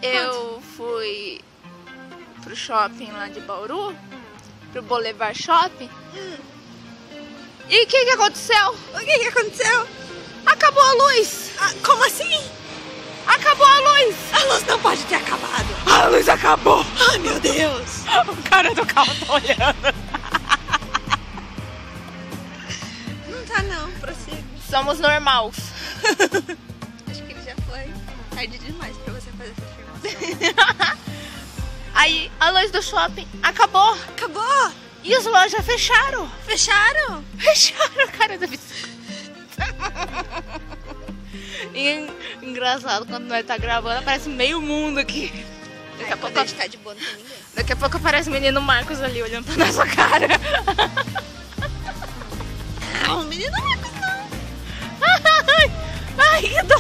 Eu fui pro shopping lá de Bauru, pro Boulevard Shopping. E o que aconteceu? O que aconteceu? Acabou a luz! Como assim? Acabou a luz! A luz não pode ter acabado. A luz acabou! Ai, meu Deus. O cara do carro tá olhando. Não tá não, prossiga. Somos normais. Acho que ele já foi tarde demais pra você fazer essa afirmação. Aí a luz do shopping acabou. Acabou? E as lojas fecharam. Fecharam? Fecharam a cara da bicicleta. E engraçado, quando nós tá gravando, aparece meio mundo aqui. Daqui a pouco ficar de boa, não tem ninguém. Daqui a pouco aparece o menino Marcos ali olhando pra nossa cara. Não, o menino Marcos não. Ai, que dó.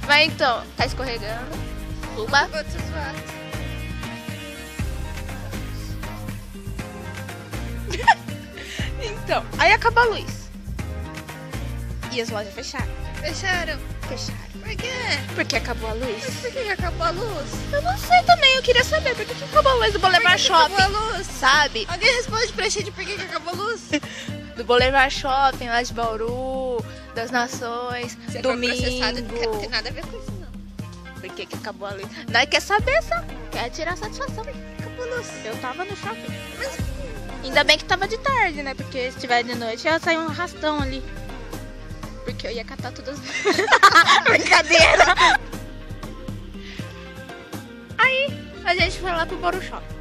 Vai então, tá escorregando. Suba. Outros votos. Então, aí acaba a luz. E as lojas fecharam. Fecharam? Fecharam. Por quê? Porque acabou a luz. Por que acabou a luz? Eu não sei também, eu queria saber por que acabou a luz do Boulevard Shopping. Acabou a luz? Sabe? Alguém responde pra gente por que acabou a luz? Do Boulevard Shopping, lá de Bauru, das Nações, Se domingo. for processado, não tem nada a ver com isso, não. Por que acabou a luz? Nós quer saber só. Quer tirar satisfação. Acabou a luz. Eu tava no shopping. Ainda bem que tava de tarde, né? Porque se tiver de noite, ia sair um arrastão ali. Porque eu ia catar todas as... Brincadeira! Aí, a gente foi lá pro Bauru Shopping.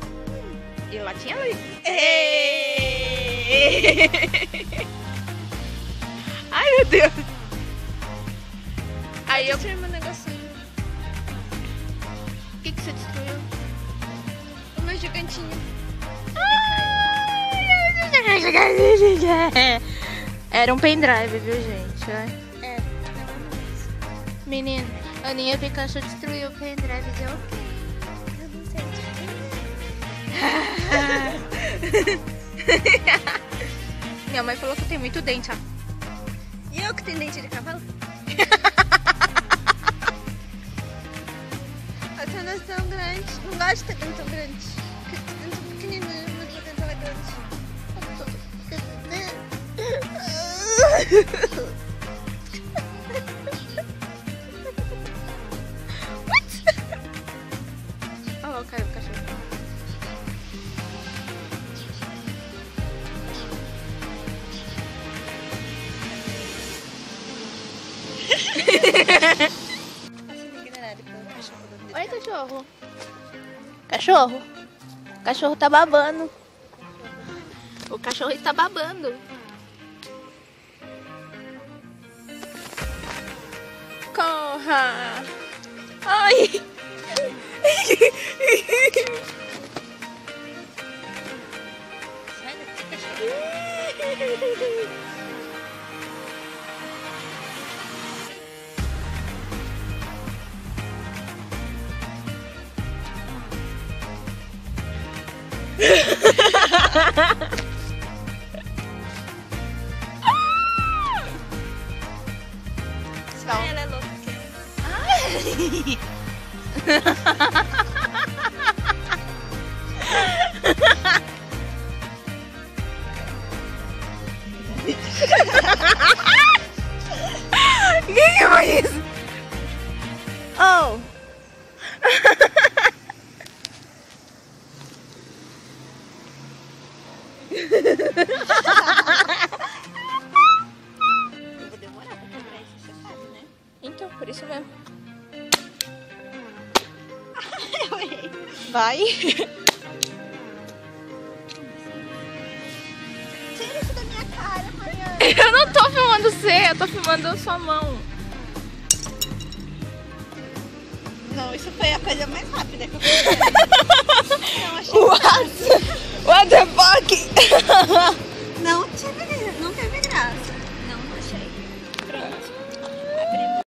E lá tinha luz. Ai, meu Deus! Aí eu... destruí meu negocinho. O que você destruiu? O meu gigantinho. Era um pendrive, viu, gente? É. Menino, a Aninha Pikachu destruiu o pendrive de alguém. Eu não sei de quem. Minha mãe falou que tem muito dente, ó. E eu que tenho dente de cavalo? A tua não é tão grande. Não gosto de ter dente tão grande. Porque dente pequenininho, mas o dente é grande. Olha lá, caiu o cachorro. Oi, cachorro. Cachorro. O cachorro tá babando. O cachorro está babando. Corra. Ai. Ela é louca. Que foi isso? Oh. Eu vou demorar pra quebrar isso, você sabe, né? Então, por isso mesmo. Eu errei. Vai. Tira isso da minha cara, Mariana. Eu não tô filmando você, eu tô filmando a sua mão. Não, isso foi a coisa mais rápida que eu fiz. Não, achei What the fuck?